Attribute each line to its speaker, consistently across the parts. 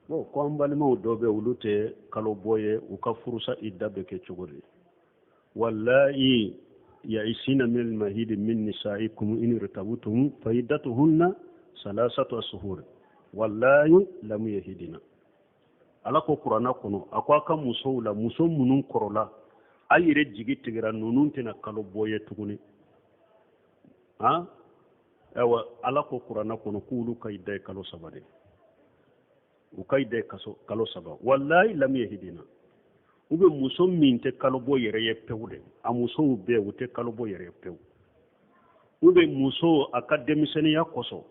Speaker 1: bon ko an balimaw dɔ bɛ olu tɛ kalo bɔ ye u ka furusa idda bɛ kɛ cogo di wallahi يئسين من المهيد من نسائكم إن ارتبتم فعدتهن 3 أشهر والله لم يهدنا ala ko qur'ana kono akwa ka muso la muso munun korola ayire jigi tigira nunun tina kalo boye tuguni ha ewa ala ko qur'ana kono kulu kayde kalo sabade u kayde kalo saba wallahi lam yahdina ube muso min te kalo boye re pewde a muso be ute kalo boye re pew ube muso akademiseni ya koso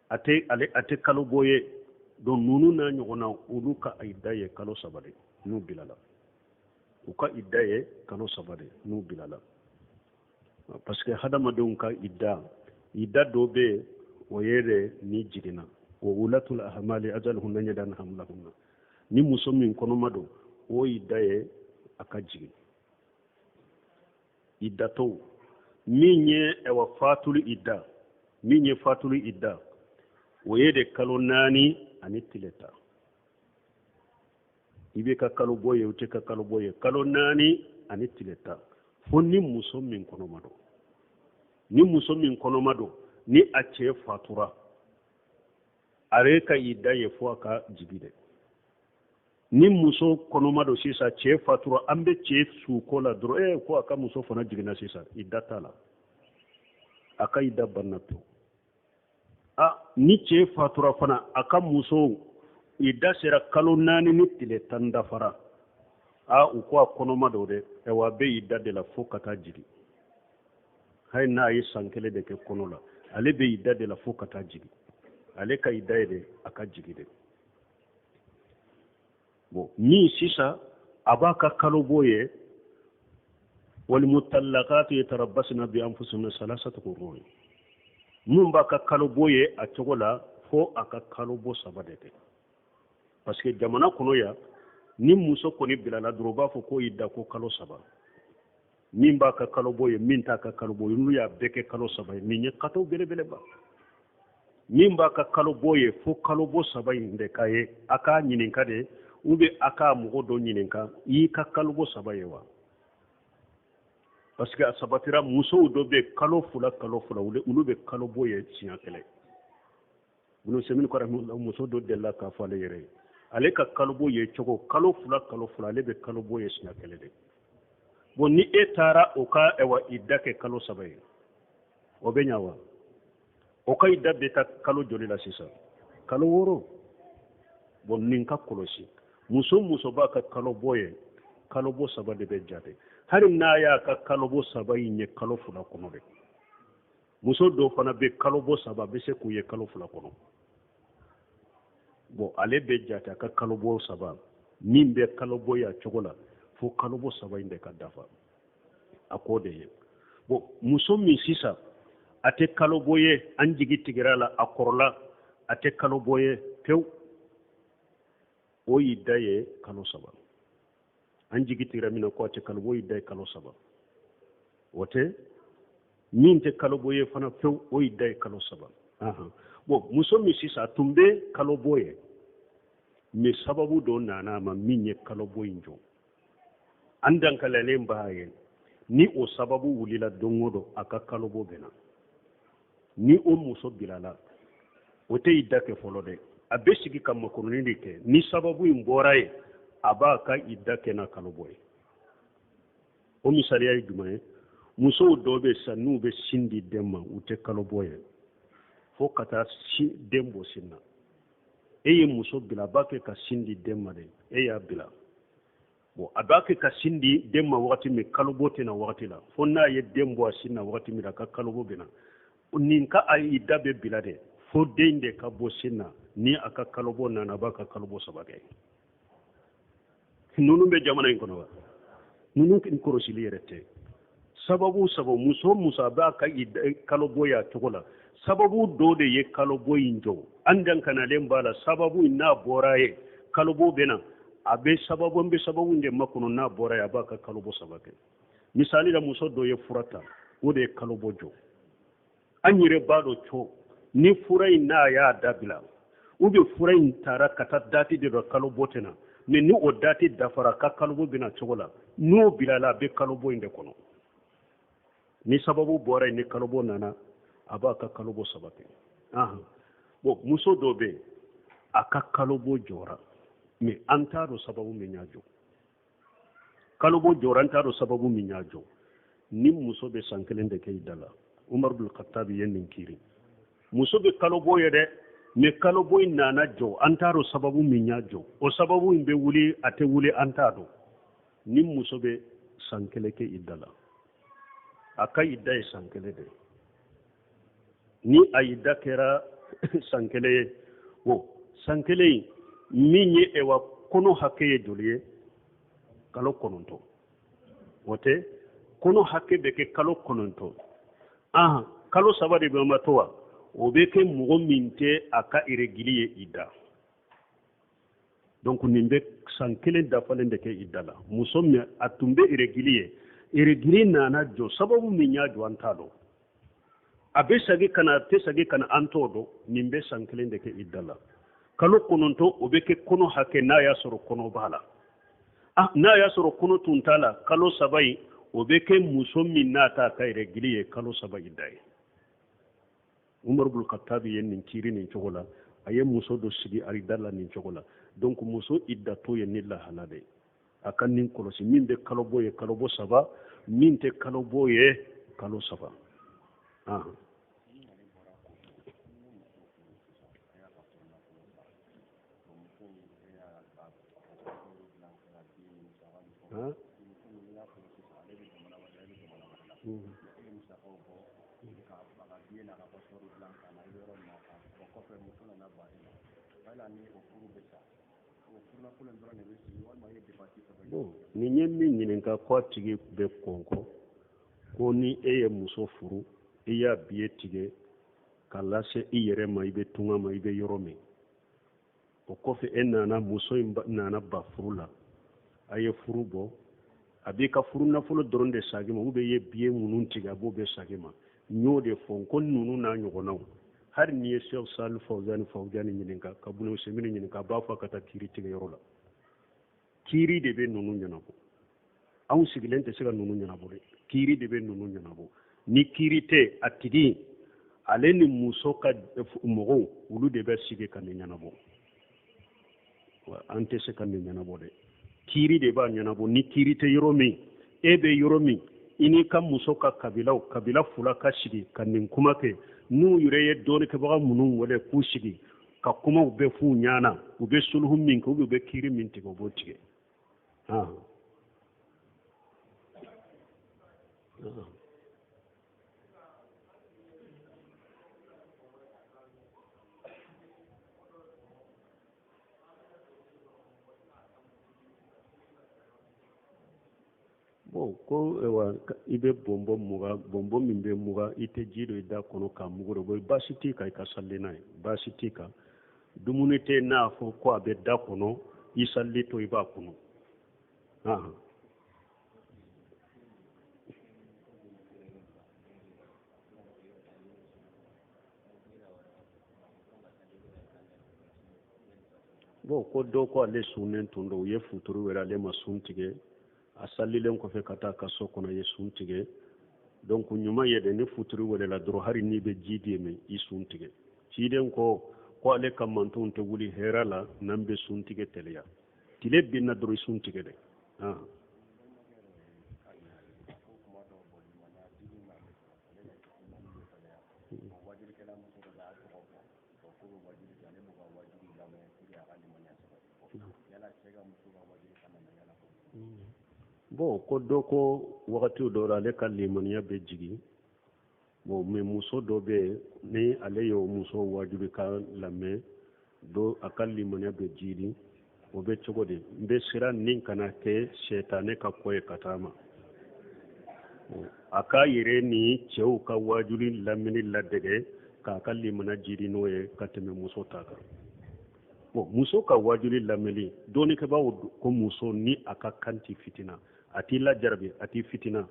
Speaker 1: ate kalo boye don nunu na nyogona ulu ka idaye kalo sabade nu bilala uka idaye kalo sabade nu bilala parce que hadama don ka idda dobe oyere ni jigina wa ulatul ahmali ajaluhunna yadan hamlahunna ni muso min kono mado o idaye aka jigi iddato minye ewa fatulu idda oyede kalo nani ani tileta ibe ka kalo boye ute ka kalo boye kalo nani ani tileta fo ni muso min kono mado ni a cɛ fatura are ka idda ye fo aka jigide ni muso kono mado sisa cɛ fatura an be cɛ suko la doro ko aka muso fana jigina sisa idda tala aka idda banna to ni cɛ fatura fana aka muso idda sera kalo nani ni tile tan dafara u ko a kɔnɔma dɔ de ewa be idda de la fo ka taa jigi hay n'a ye san kelen de kɛ kɔnɔ la ale be idda de la fo ka taa jigi ale ka idda ye de a ka jigi de bon min sisa a b'a ka kalo bɔ ye walimutallaqatu yatarabbasna bi anfusihinna 3 qurun mun b'a ka kalo bɔ ye a cogo la fo a ka kalo bɔ 3 de kɛ parce que jamana kɔnɔ ya ni muso kɔni bilala dɔrɔn b'a fɔ ko idda ko kalo 3 min b'a ka kalo bɔ ye min t'a ka kalo bɔ ye n'u y'a bɛɛ kɛ kalo 3 ye nin ye kataw belebeleba min b'a ka kalo bɔ ye fo kalo bɔ 3 in de ka ye a k'a ɲininka de ou bien a k'a mɔgɔ dɔ ɲininka i y'i ka kalo bɔ 3 ye wa parce que a sabatira musow dɔ bɛ kalo fila olu bɛ kalo bɔ ye siɲɛ kelen bunu semini kɔrɔ muso dɔ delila k'a fɔ ale yɛrɛ ye ale ka kalo bɔ ye cogo kalo fila ale bɛ kalo bɔ ye siɲɛ kelen de bon ni e taara o ka ewa idda kɛ kalo 3 ye o bɛ ɲa wa o ka idda bɛ taa kalo joli la sisan kalo 6 bon nin ka kɔlɔsi muso b'a ka kalo bɔ ye kalo bɔ 3 de bɛ jate hari n'a y'a ka kalo bɔ 3 in ye kalo 2 kɔnɔ de muso dɔw fana bɛ kalo bɔ 3 bɛ se k'u ye kalo 2 kɔnɔ bon ale bɛ jate a ka kalo bɔ 3 min bɛ kalo bɔ ye a cogo la fo kalo bɔ 3 in de ka dafa a k'o de ye bon muso min sisan a tɛ kalo bɔ ye an jigi tigɛra la a kɔrɔla a tɛ kalo bɔ ye pewu o idda ye kalo 3 an jigi tigɛra min na ko a tɛ kalo bɔ idda ye kalo 3 o tɛ min tɛ kalo bɔ ye fana pewu o idda ye kalo 3 bon muso min sisan a tun bɛ kalo bɔ ye mais sababu dɔ nana a ma min ye kalo bɔ in jɔ an dankalalen b'a ye ni o sababu wulila don o don a ka kalo bɔ bɛna ni o muso bilala o tɛ idda kɛ fɔlɔ dɛ a bɛ sigi ka makɔrɔni de kɛ ni sababu in bɔra ye a b'a ka idda kɛ na kalo bɔ ye o misaliya ye jumɛn ye musow dɔw bɛ sisan n'u bɛ sin di den ma u tɛ kalo bɔ ye fo ka taa den bɔ sin na e ye muso bila a b'a kɛ ka sin di den ma de e y'a bila bon a b'a kɛ ka sin di den ma wagati min kalo bɔ tɛ na wagati la fo n'a ye den bɔ a sin na wagati min a ka kalo bɔ bɛ na nin ka a idda bɛ bila de fo den de ka bɔ sin na ni a ka kalo bɔ nana a b'a ka kalo bɔ 3 kɛ ninnu bɛ jamana in kɔnɔ wa ninnu kɔlɔsili yɛrɛ tɛ sababu muso a b'a ka kalo bɔ ye a cogo la sababu dɔ de ye kalo bɔ in jɔ an dankanalen b'a la sababu in n'a bɔra ye kalo bɔ bɛ na a bɛ sababu de makɔnɔ n'a bɔra ye a b'a ka kalo bɔ 3 kɛ misali la muso dɔ ye fura ta o de ye kalo bɔ jɔ an yɛrɛ b'a dɔn co ni fura in n'a y'a dabila ube fura in tara kata dati de kalo botena mais ni o dati dafara ka kalo bo bina chogola no bilala be kalo bo inde kono ni sababu bora ni kalo bo nana aba ka kalo bo sabate bo muso dobe aka kalo bo jora mais antaro sababu minyajo kalo bo jora antaro sababu minyajo ni muso be sankelen de kay dala Umar bin Khattab yen kiri muso be kalo bo yede me kalo boy nana jo antaro sababu minyajo o sababu imbe wuli ate wuli antado ni muso be sankele ke idala aka idda e sankele de ni ayida kera sankele wo sankele minye ewa kono hake joliye kalo kononto wote kono hake beke kalo kononto kalo sabade be matowa o be ke mogo minte aka irregilier ida donc nimbe san kelen dafalen de ke idala muso me atumbe irregilier nana jo sababu minya jo antado abe sagi kana te sagi kana antodo nimbe san kelen de ke idala kalo kononto o be ke kono hake na ya soro kono bala na ya soro kono tuntala kalo sabai o be ke muso minna ta ka irregilier kalo sabai dai Umar bin Khattab yen nin kiri nin chogola aye muso do sigi ari dalla nin chogola donc muso idda to yen nilla halade akan nin kolosi min be kalo bo saba min te kalo boye kalo saba ni nyemmi nyininka ko tigi be konko ko ni eye muso furu iya biye tige kala se iyere ma ibe tunga ma ibe yoromi o kofe enana muso nana ba furula aye furu bo abika furu na folo doronde sagima ube ye biye munun tiga bo be sagima nyode fon kon nunu na nyogonaw har ni ye Cheikh Salih Fawzani nyininka kabune semini nyininka ba fa kata kiri tiga yorola kiri de be nunu nyanabo aw sigilen te sega nunu nyanabo kiri de be nunu nyanabo ni kiri te atigi ale ni muso ka mogo ulu de be sige kan nyanabo wa ante se kan nyanabo de kiri de ba nyanabo ni kiri te yoromi ebe yoromi ini kam muso ka kabila fula ka sigi kan nin kuma ke nu yure ye doni ke baga munun wale ku sigi ka kuma be fu nyana u be sulhu min ko be kiri min tigo bo tige bon ko ewa ibe bombo min be muga ite jido ida kono ka muguro boy basiti ka sallina basiti ka dumunite na fo ko abe da kono isalli to iba kono bon ko do ko ale sunnen tundo ye futuru wera le masuntige asallilen ko fe kata ka sokono ye suntige donc nyuma yede ni futuru wala la dro hari ni be jidi me i suntige ciden ko ale kamantun te wuli herala nambe suntige teleya tile binna dro suntige de bon ko do ko wakati do ale ka limaniya be jigi bon mais muso do be ni ale yo muso wajibi ka lamme do akal limaniya be jidi o be cogode mbe sira nin kana ke shetane ka koye katama aka yire ni cew ka wajibi lamini ladege ka akal limaniya jidi no ye kateme muso taka bon muso ka wajibi lameli doni ke ba ko muso ni aka kanti fitina ati la jarabi ati fitina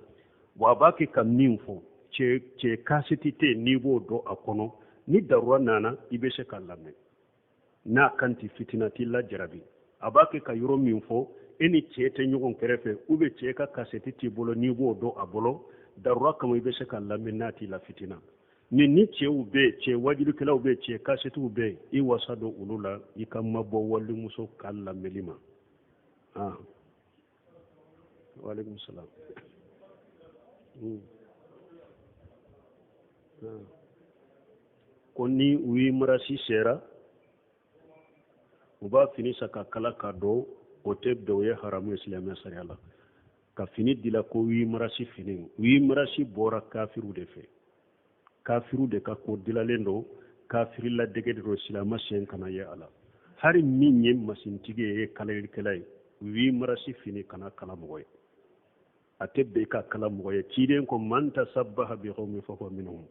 Speaker 1: wa baki ka min fo ce kasiti te niveau do akono ni darura nana ibe se ka lamɛ n'a kanti fitina tilla jarabi abake ka yoro min fo eni cete ñogon kerefe ube ce ka kaseti ti bolo ni bo do abolo darura kama ibe se ka lamin nati la fitina ni ce ube ce wajidu kala ube ce kaseti ube i wasa do ulula i ka mabo walli muso kala melima ah wa alaikum salam koni wi marasi sera uba fini saka kala ka do ote doye haramu islamia sariala ka fini dila ko wi marasi bora kafiru de fe kafiru de ka ko dila lendo kafiri la dege do islama sen kana ya ala hari minye masintige e kala kelay wi marasi fini kana kala moy atebbe ka kala moy ciden ko manta sabbaha bi qawmi fa huwa minhum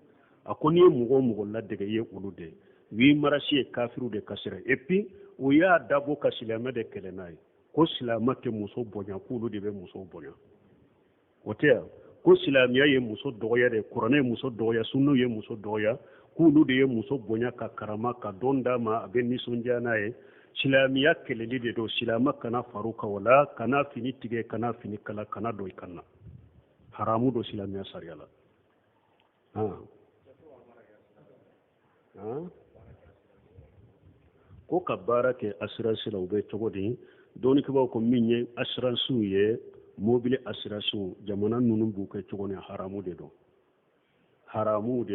Speaker 1: akoni mugo la dege ye ulude wi marasi e kafiru de kasira et puis o ya dabo ka silama de kelenay ko silama ke muso bonya kulu de be muso bonya otea ko silamiya ye muso doya de qur'ane muso doya sunnu ye muso doya kulu de ye muso bonya ka karama ka donda ma abe nisonja nae silamiya keleli de do silama kana faruka wala kana fini tige kana fini kala kana do ikanna haramu do silamiya sariyala ko ka baara kɛ assurance la u bɛ cogo di dɔɔni kibaw ko min ye assurance ye mobile assurance jamana ninnu b'u kɛ cogo ni haramu de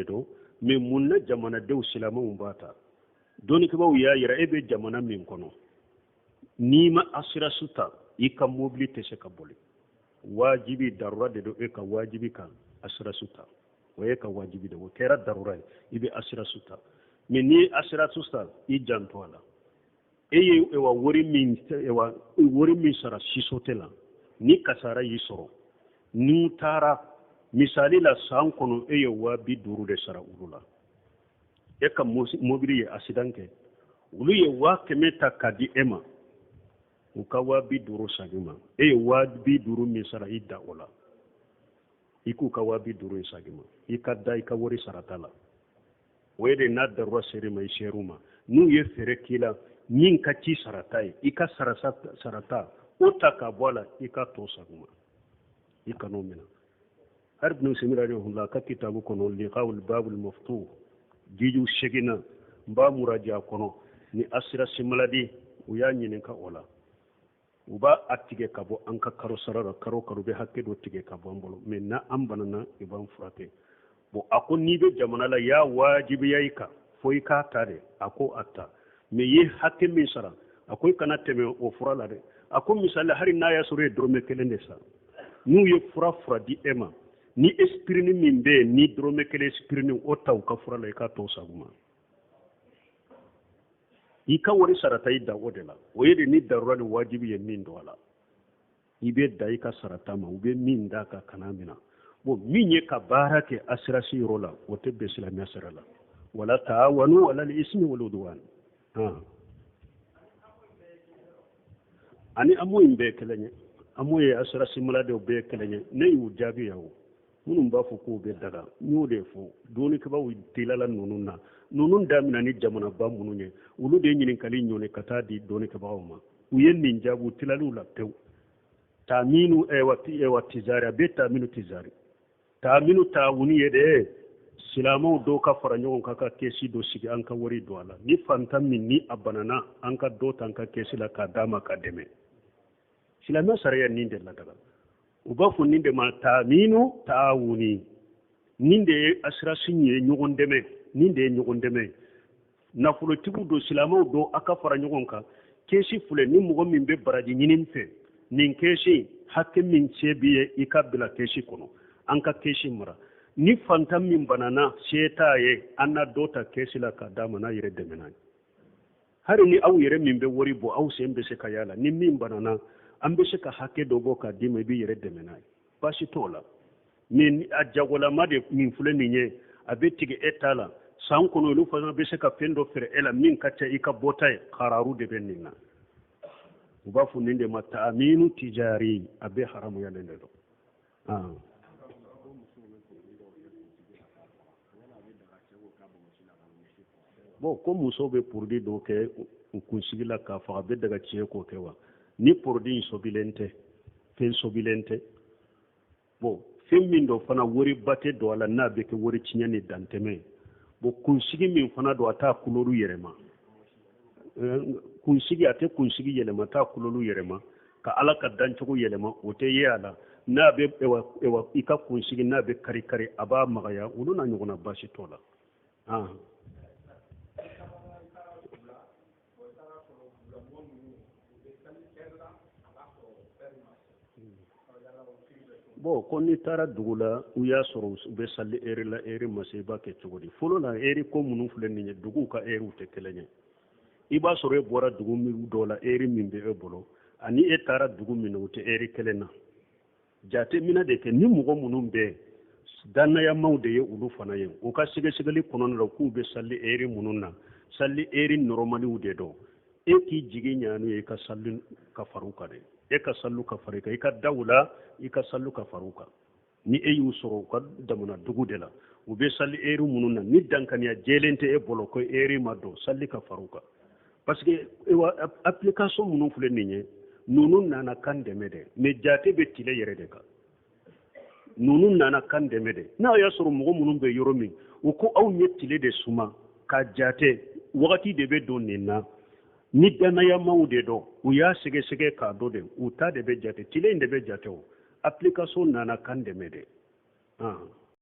Speaker 1: don mais mun na jamanadenw silamɛw b'a ta dɔɔni kibaw y'a yira e bɛ jamana min kɔnɔ n'i ma assurance ta i ka mobile tɛ se ka boli wajibi darura de don e ka wajibi kan assurance ta o ye ka wajibi de o kɛra darura ye i bɛ assurance ta mais ni assurance ta i janto a la e ye ewa wari min sara sisote la ni kasara y'i sɔrɔ n'u taara misali la san kɔnɔ e ye 50,000 de sara olu la e ka mobili ye accident kɛ olu ye 100,000 ta ka di e ma u ka 50,000 sagi ma e ye 50,000 min sara i da o la i k'u ka 50,000 sagi ma i ka da i ka wari sarata la o ye de n'a darura seri ma i seru ma n'u ye fɛrɛ k'i la min ka ci sarata ye i ka sarata o ta ka bɔ a la i ka to saguma i kan'o minɛ har ibn Simira rahimahullah ka kitabu kɔnɔ liqa'ul babul maftuh jiju segina n b'a muraja kɔnɔ ni assurance maladie u y'a ɲininka o la u b'a a tigɛ ka bɔ an ka karo sara la karo bɛ hakɛ dɔ tigɛ ka bɔ an bolo mais na an banana i b'an furakɛ bon a ko n'i bɛ jamana la y'a wajibiya i kan fo i k'a ta de a ko a ta mais ye hakɛ min sara a ko i kana tɛmɛ o fura la dɛ a ko misali hari n'a y'a sɔrɔ e dɔrɔmɛ 1 de sa n'u ye fura di e ma ni espirini min bɛ yen ni dɔrɔmɛ 1 espirini o ta u ka fura la i k'a tɔ saguma i ka wari sarata i da o de la o ye de ni darura ni wajibi ye min don a la i bɛ da i ka sarata ma u bɛ min da ka kana mina bon min ye ka baara kɛ assurance yɔrɔ la o tɛ bɛn silamɛya sira la wala ta'awanu ala al-ismi wal udwan ani amu in bɛɛ kelen ye amu ye assurance maladie bɛɛ kelen ye ne y'u jaabi ya o minnu b'a fɔ k'u bɛ daga n y'o de fɔ dɔɔnikibaw tilala ninnu na ninnu daminɛ ni jamanaba minnu ye olu de ye ɲininkali ɲɔni ka taa di dɔɔnikibagaw ma u ye nin jaabi u tilaliw la pewu taaminu ewa tizari a bɛ taaminu tizari taaminu taawuni ye de silamɛw dɔw ka fara ɲɔgɔn kan ka kɛsi dɔ sigi an ka wari don a la ni fantan min ni a banana an ka dɔ ta an ka kɛsi la k'a d'a ma ka dɛmɛ silamɛ sariya nin de ladaga u b'a fɔ nin de ma taaminu taawuni nin de ye assurance ye ɲɔgɔn dɛmɛ nin de ye ɲɔgɔn dɛmɛ nafolotigiw don silamɛw don a ka fara ɲɔgɔn kan kɛsi filɛ ni mɔgɔ min bɛ baraji ɲini fɛ nin kɛsi hakɛ min se b'i ye i ka bila kɛsi kɔnɔ an ka kɛsi mara ni fantan min banana se t'a ye an na dɔ ta kɛsi la k'a d'a ma n'a yɛrɛ dɛmɛna ye hali ni aw yɛrɛ min bɛ wari bɔ aw sen bɛ se ka y'a la ni min banana an bɛ se ka hakɛ dɔ bɔ k'a d'i ma i b'i yɛrɛ dɛmɛna ye baasi t'o la mais a jagolama de min filɛ nin ye a bɛ tigɛ e t'a la san kɔnɔ olu fana bɛ se ka fɛn dɔ feere e la min ka ca i ka bɔta ye hararu de bɛ nin na u b'a fɔ nin de ma taaminu tijari a bɛ haramuyalen de don bon ko muso bɛ produit dɔw kɛ kunsigila ka faga be daga ciye ko kewa ni produit sobilente fen sobilente bo fen min do fana wori bate do ala na be ke wori cinyani danteme bo kunsigi min fana do ata kuloru yerema kunsigi ate kunsigi yelema ta kuloru yerema ka ala ka dancogo yelema o te ye ala n'a bɛ ewa i ka kunsigi n'a bɛ kari kari a b'a magaya olu n'a ɲɔgɔnna basi t'o la bon ko n'i taara dugu la u y'a sɔrɔ u bɛ sali eri la eri ma se i b'a kɛ cogo di fɔlɔ la eri ko minnu filɛ nin ye duguw ka eriw tɛ kelen ye i b'a sɔrɔ e bɔra dugu min dɔ la eri min bɛ e bolo ani e taara dugu min na u tɛ eri kelen na jate mina de kɛ ni mɔgɔ minnu bɛ dannayamaw de ye olu fana ye u ka sɛgɛsɛgɛli kɔnɔna la k'u bɛ sali eri minnu na sali eri nɔrɔmaliw de dɔn e k'i jigi ɲaanu ye i ka sali ka faru kan de e ka salu ka faru kan i ka daw la i ka salu ka faru kan ni e y'u sɔrɔ u ka damana dugu de la u bɛ sali eri minnu na ni dankaniya jɛlen tɛ e bolo ko eri ma dɔn sali ka faru kan parce que application minnu filɛ nin ye nunu nana kan dɛmɛ dɛ mais jate bɛ tile yɛrɛ de kan nunu nana kan dɛmɛ dɛ n'a y'a sɔrɔ mɔgɔ minnu bɛ yɔrɔ min u ko aw ye tile de suma ka jate wagati de bɛ don nin na ni dannayamaw de dɔn u y'a sɛgɛsɛgɛ k'a dɔn de u ta de bɛ jate tile in de bɛ jate o application nana kan dɛmɛ dɛ